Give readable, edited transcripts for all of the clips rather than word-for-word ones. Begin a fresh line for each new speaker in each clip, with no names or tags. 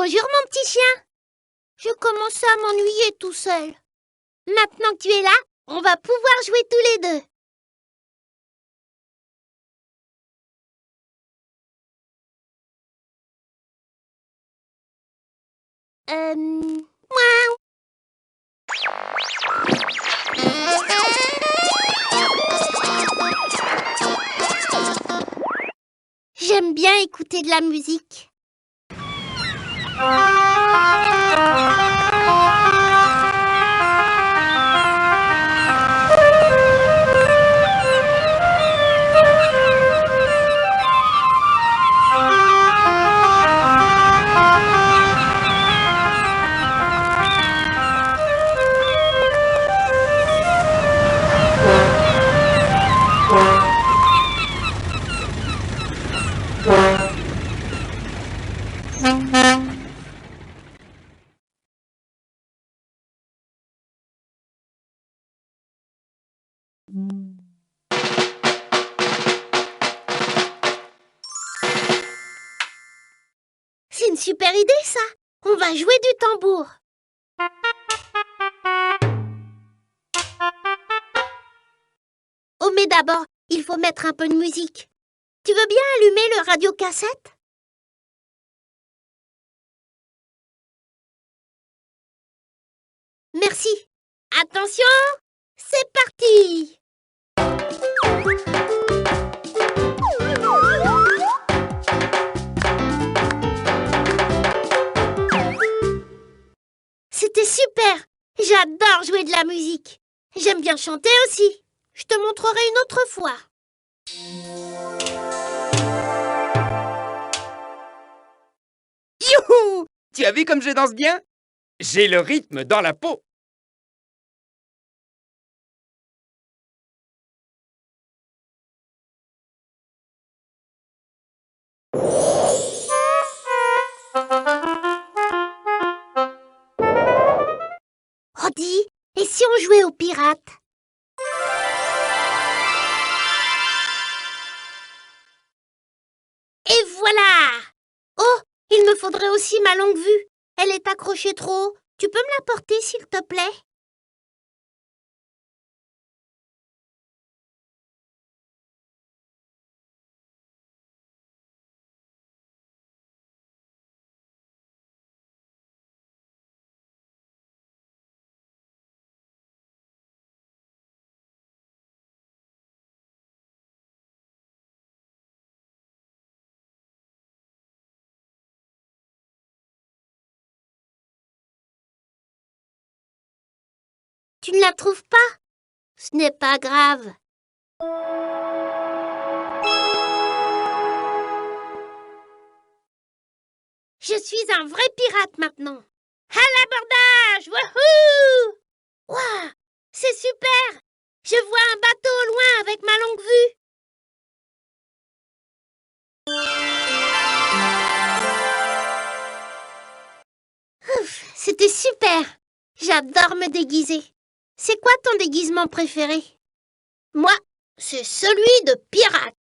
Bonjour mon petit chien. Je commence à m'ennuyer tout seul. Maintenant que tu es là, on va pouvoir jouer tous les deux. Miaou. J'aime bien écouter de la musique. C'est une super idée, ça. On va jouer du tambour. Oh, mais d'abord, il faut mettre un peu de musique. Tu veux bien allumer le radiocassette ? Merci. Attention, c'est parti! C'était super! J'adore jouer de la musique. J'aime bien chanter aussi. Je te montrerai une autre fois.
Youhou! Tu as vu comme je danse bien? J'ai le rythme dans la peau.
Roddy, et si on jouait aux pirates? Et voilà! Oh, il me faudrait aussi ma longue vue. Elle est accrochée trop haut. Tu peux me la porter, s'il te plaît? Tu ne la trouves pas? Ce n'est pas grave. Je suis un vrai pirate maintenant. À l'abordage! Wouhou! Waouh! C'est super! Je vois un bateau au loin avec ma longue vue. Ouf, c'était super! J'adore me déguiser. C'est quoi ton déguisement préféré? Moi, c'est celui de pirate.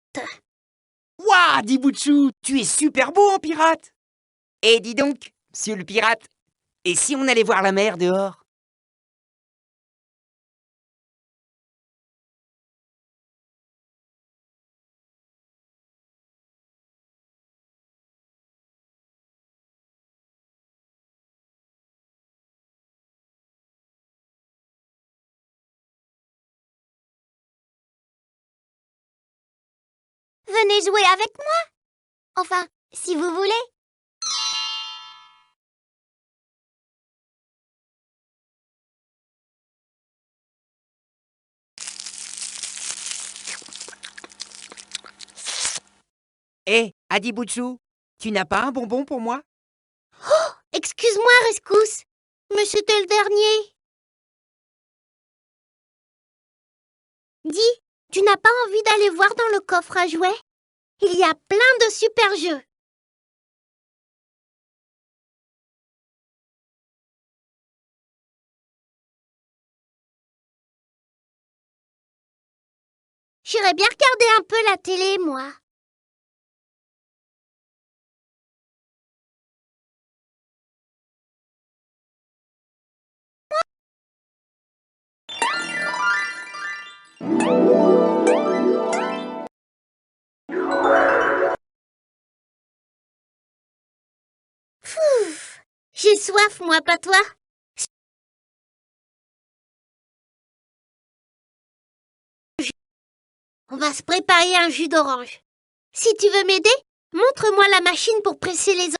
Waouh, Dibouchou, tu es super beau en pirate. Et dis donc, monsieur le pirate, et si on allait voir la mer dehors?
Venez jouer avec moi. Enfin, si vous voulez.
Hé, Adibouchou, tu n'as pas un bonbon pour moi?
Oh, excuse-moi, Rescousse. Mais c'était le dernier. Dis, tu n'as pas envie d'aller voir dans le coffre à jouets? Il y a plein de super jeux. J'irais bien regarder un peu la télé, moi. Pfff, j'ai soif, moi, pas toi? On va se préparer un jus d'orange. Si tu veux m'aider, montre-moi la machine pour presser les oranges.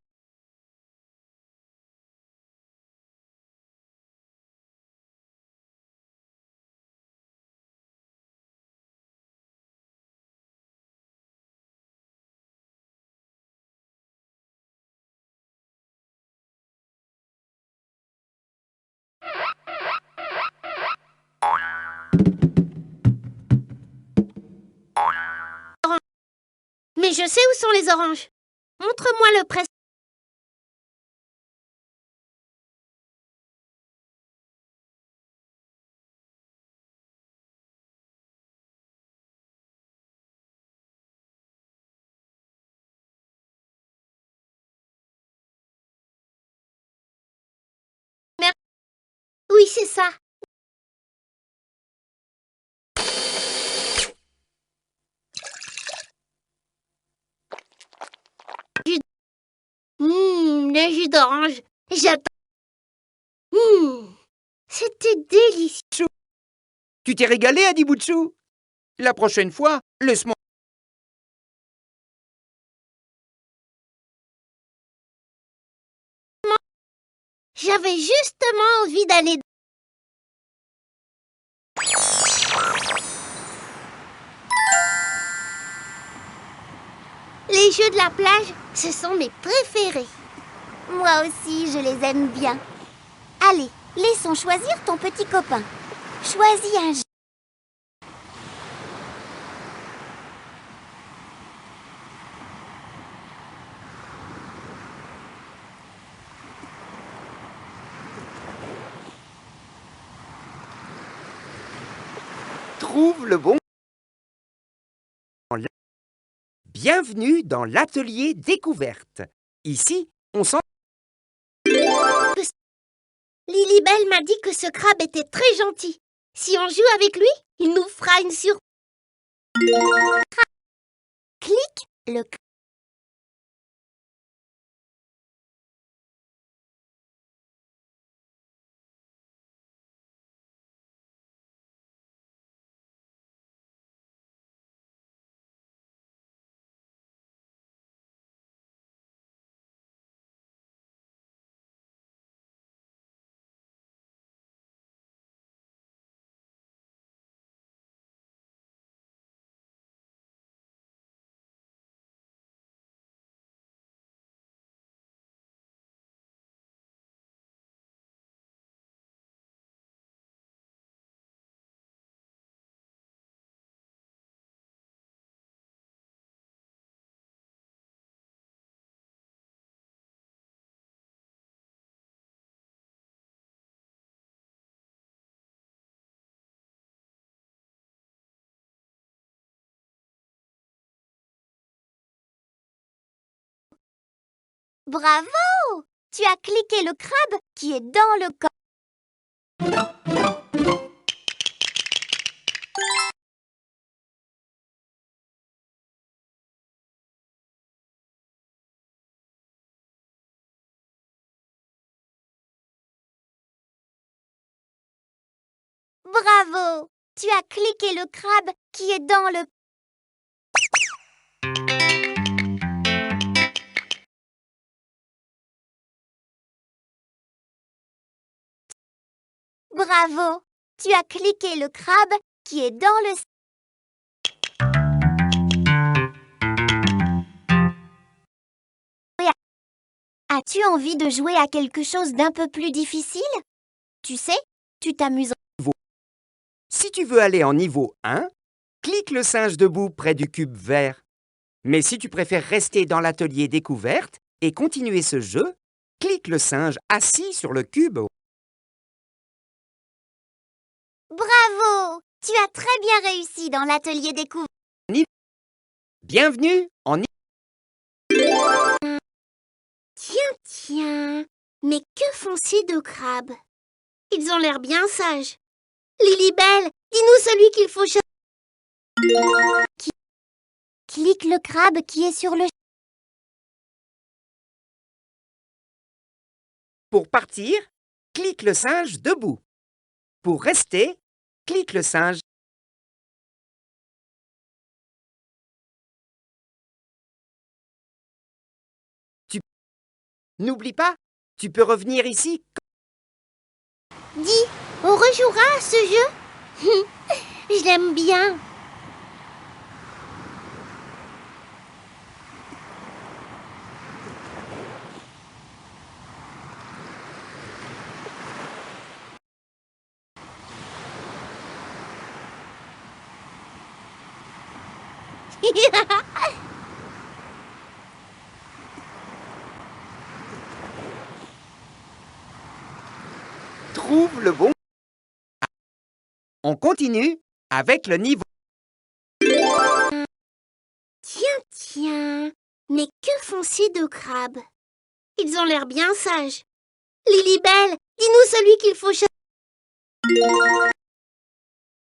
Mais je sais où sont les oranges. Montre-moi le presse. Oui, c'est ça. Le jus d'orange. J'adore. C'était délicieux.
Tu t'es régalé, Adi Butchou? La prochaine fois, laisse-moi.
J'avais justement envie d'aller. Les jeux de la plage, ce sont mes préférés.
Moi aussi, je les aime bien. Allez, laissons choisir ton petit copain. Choisis un jeu.
Trouve le bon. Bienvenue dans l'atelier découverte. Ici, on s'en...
Lilibelle m'a dit que ce crabe était très gentil. Si on joue avec lui, il nous fera une surprise.
Clique le Bravo! Tu as cliqué le crabe qui est dans le corps. Bravo! Tu as cliqué le crabe qui est dans le... Bravo! Tu as cliqué le crabe qui est dans le... As-tu envie de jouer à quelque chose d'un peu plus difficile? Tu sais, tu t'amuseras.
Si tu veux aller en niveau 1, clique le singe debout près du cube vert. Mais si tu préfères rester dans l'atelier découverte et continuer ce jeu, clique le singe assis sur le cube.
Bravo! Tu as très bien réussi dans l'atelier découverte.
Bienvenue en
Tiens, mais que font ces deux crabes? Ils ont l'air bien sages. Lilibelle, dis-nous celui qu'il faut chasser.
Clique le crabe qui est sur le...
Pour partir, clique le singe debout. Pour rester, clique le singe. N'oublie pas, tu peux revenir ici.
Dis, on rejouera à ce jeu? Je l'aime bien.
Trouve le bon. On continue avec le niveau.
Tiens, mais que font ces deux crabes? Ils ont l'air bien sages. Lilibelle, dis-nous celui qu'il faut chasser.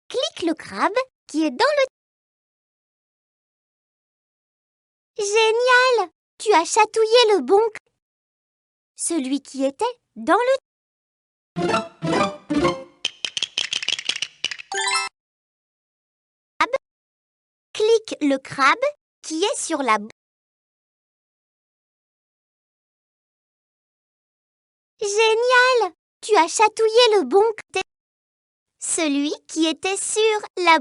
Clique le crabe qui est dans le... Génial! Tu as chatouillé le bon... Celui qui était dans le... Clique le crabe qui est sur la... Génial! Tu as chatouillé le bon... Celui qui était sur la...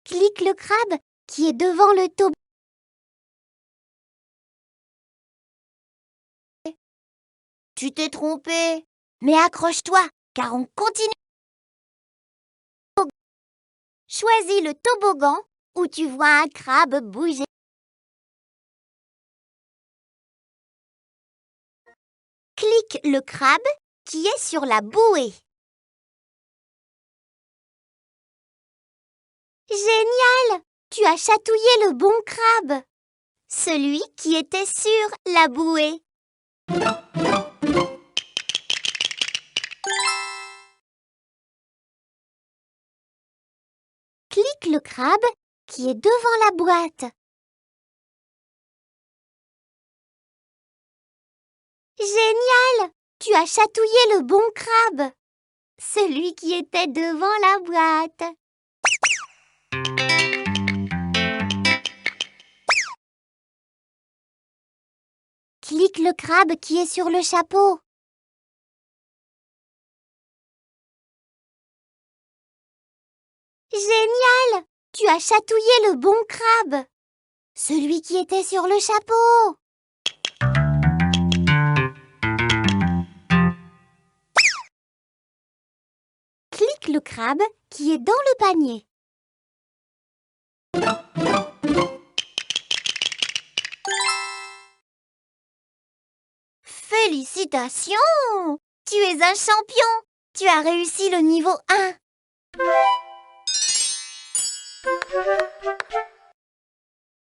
Clique le crabe qui est devant le toboggan. Tu t'es trompé. Mais accroche-toi, car on continue. Choisis le toboggan où tu vois un crabe bouger. Clique le crabe qui est sur la bouée. Génial! Tu as chatouillé le bon crabe. Celui qui était sur la bouée. Clique le crabe qui est devant la boîte. Génial! Tu as chatouillé le bon crabe. Celui qui était devant la boîte. Clique le crabe qui est sur le chapeau. Génial! Tu as chatouillé le bon crabe. Celui qui était sur le chapeau. Clique le crabe qui est dans le panier. Félicitations! Tu es un champion! Tu as réussi le niveau 1.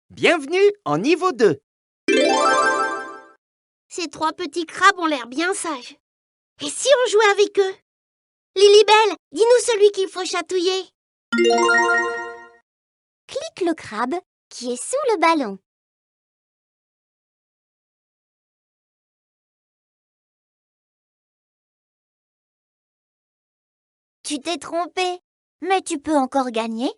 Bienvenue en niveau 2.
Ces trois petits crabes ont l'air bien sages. Et si on jouait avec eux? Lilibelle, dis-nous celui qu'il faut chatouiller.
Clique le crabe qui est sous le ballon. Tu t'es trompé, mais tu peux encore gagner.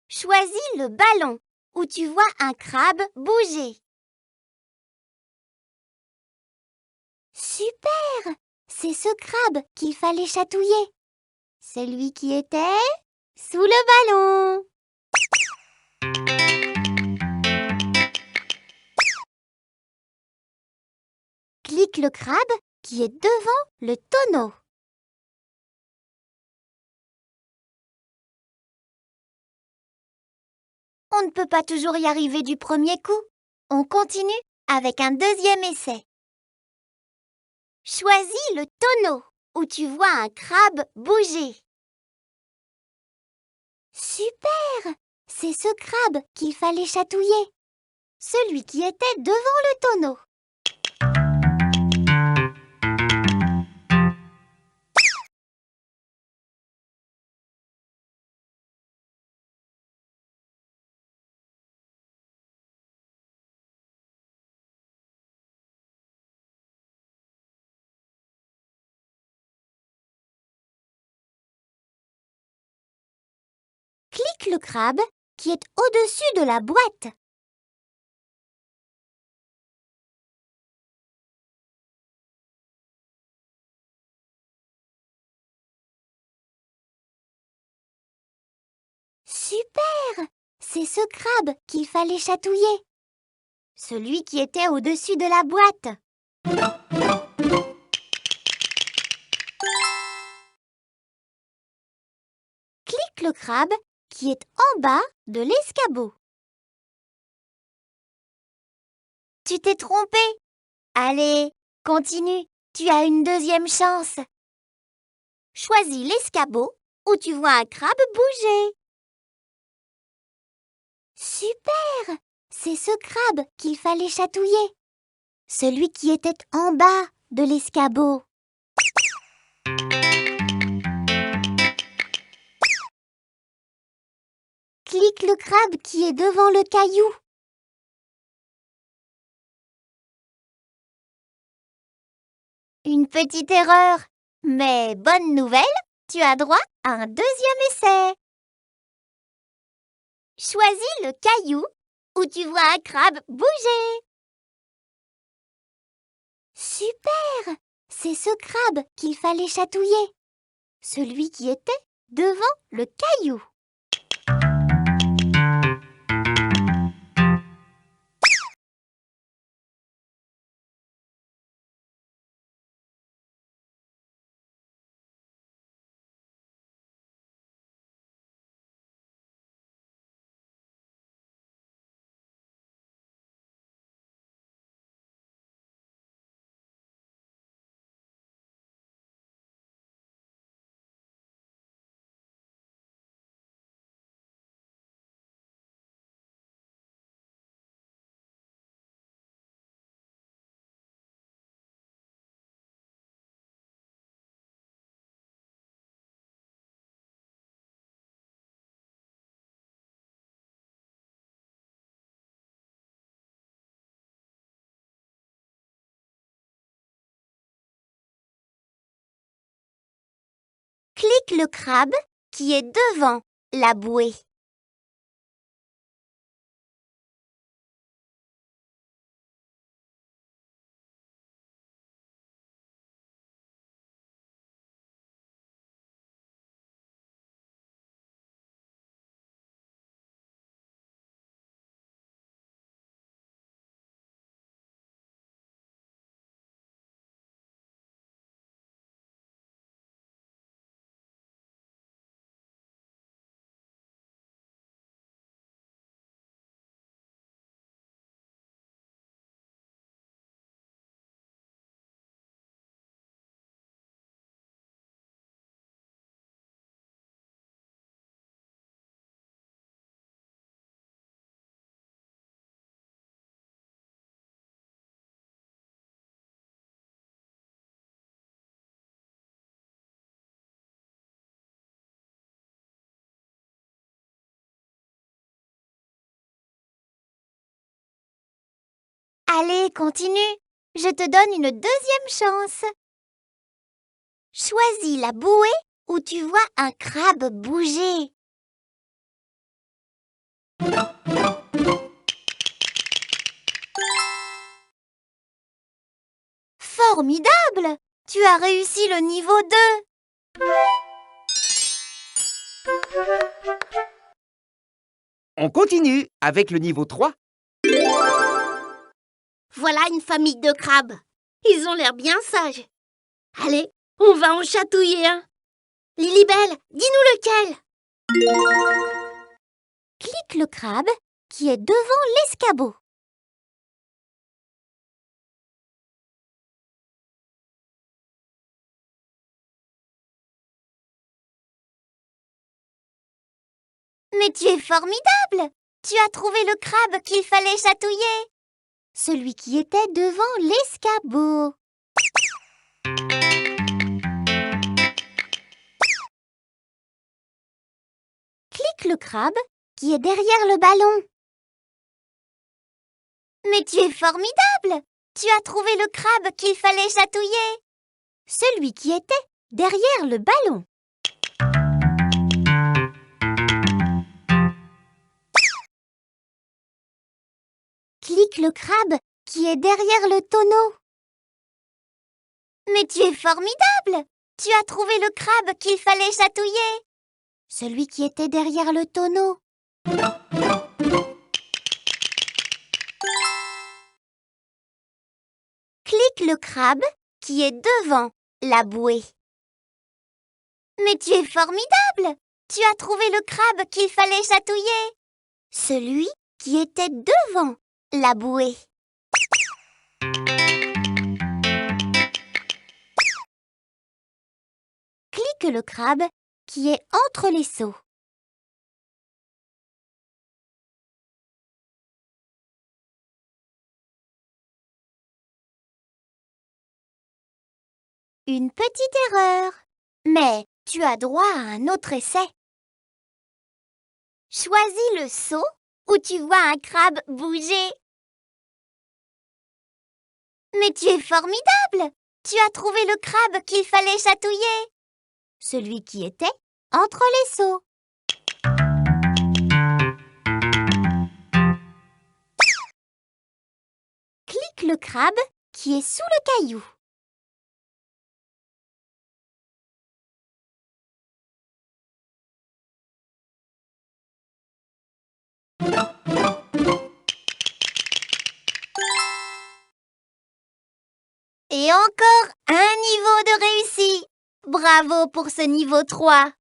Choisis le ballon où tu vois un crabe bouger. Super! C'est ce crabe qu'il fallait chatouiller. Celui qui était sous le ballon. Clique le crabe qui est devant le tonneau. On ne peut pas toujours y arriver du premier coup. On continue avec un deuxième essai. Choisis le tonneau où tu vois un crabe bouger. Super! C'est ce crabe qu'il fallait chatouiller. celui qui était devant le tonneau. Clique le crabe qui est au-dessus de la boîte. Super! C'est ce crabe qu'il fallait chatouiller. Celui qui était au-dessus de la boîte. Clique le crabe qui est en bas de l'escabeau. Tu t'es trompé. Allez, continue. Tu as une deuxième chance. Choisis l'escabeau où tu vois un crabe bouger. Super! C'est ce crabe qu'il fallait chatouiller. Celui qui était en bas de l'escabeau. Clique le crabe qui est devant le caillou. Une petite erreur, mais bonne nouvelle, tu as droit à un deuxième essai. Choisis le caillou où tu vois un crabe bouger. Super! C'est ce crabe qu'il fallait chatouiller. Celui qui était devant le caillou. Clique le crabe qui est devant la bouée. Allez, continue. Je te donne une deuxième chance. Choisis la bouée où tu vois un crabe bouger. Formidable! Tu as réussi le niveau 2.
On continue avec le niveau 3.
Voilà une famille de crabes. Ils ont l'air bien sages. Allez, on va en chatouiller un. Lilibelle, dis-nous lequel.
Clique le crabe qui est devant l'escabeau. Mais tu es formidable! Tu as trouvé le crabe qu'il fallait chatouiller. Celui qui était devant l'escabeau. Clique le crabe qui est derrière le ballon. Mais tu es formidable! Tu as trouvé le crabe qu'il fallait chatouiller. Celui qui était derrière le ballon. Clique le crabe qui est derrière le tonneau. Mais tu es formidable! Tu as trouvé le crabe qu'il fallait chatouiller. Celui qui était derrière le tonneau. Clique le crabe qui est devant la bouée. Mais tu es formidable! Tu as trouvé le crabe qu'il fallait chatouiller. Celui qui était devant la bouée. Clique le crabe qui est entre les seaux. Une petite erreur, mais tu as droit à un autre essai. Choisis le seau où tu vois un crabe bouger. Mais tu es formidable! Tu as trouvé le crabe qu'il fallait chatouiller. Celui qui était entre les seaux. Clique le crabe qui est sous le caillou. Et encore un niveau de réussi. Bravo pour ce niveau 3.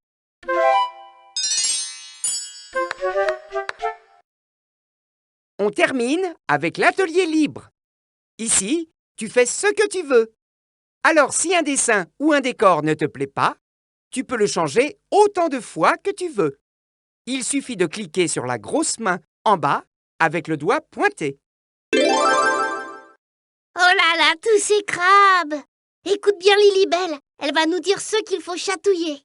On termine avec l'atelier libre. Ici, tu fais ce que tu veux. Alors, si un dessin ou un décor ne te plaît pas, tu peux le changer autant de fois que tu veux. Il suffit de cliquer sur la grosse main en bas avec le doigt pointé.
Oh là là, tous ces crabes! Écoute bien Lilibelle, elle va nous dire ce qu'il faut chatouiller.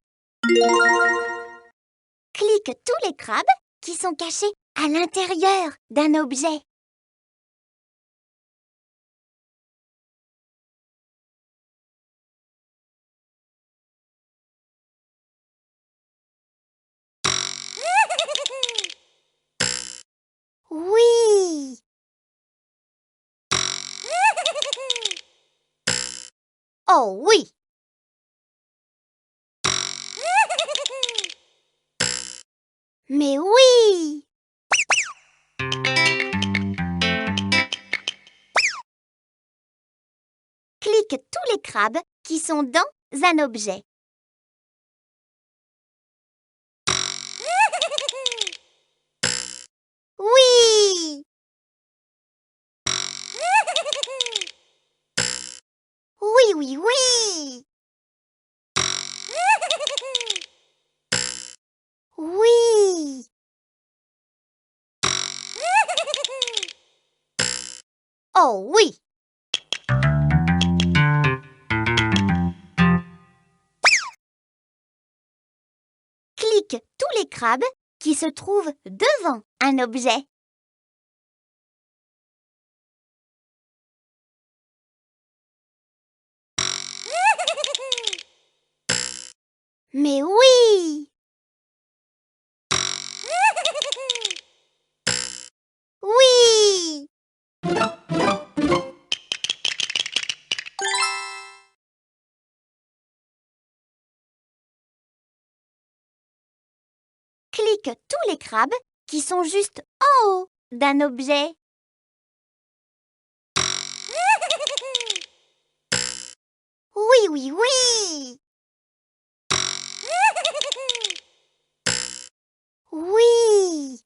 Clique tous les crabes qui sont cachés à l'intérieur d'un objet. Oui! Oh oui! Mais oui! Clique tous les crabes qui sont dans un objet. Oui! Oui, oui, oui! Oui! Oh oui! Clique tous les crabes qui se trouvent devant un objet. Mais oui! Oui! Clique tous les crabes qui sont juste en haut d'un objet. Oui, oui, oui! Oui!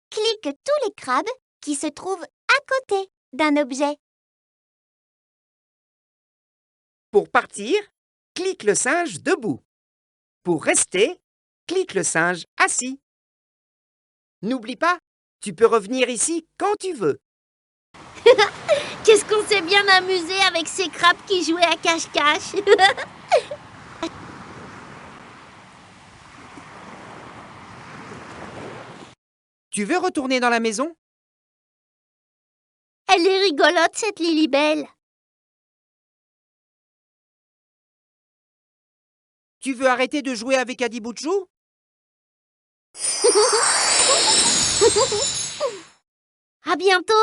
Clique tous les crabes qui se trouvent à côté d'un objet.
Pour partir, clique le singe debout. Pour rester, clique le singe assis. N'oublie pas, tu peux revenir ici quand tu veux.
Qu'est-ce qu'on s'est bien amusé avec ces crabes qui jouaient à cache-cache.
Tu veux retourner dans la maison?
Elle est rigolote, cette Lilibelle.
Tu veux arrêter de jouer avec Adi Boudjou?
À bientôt.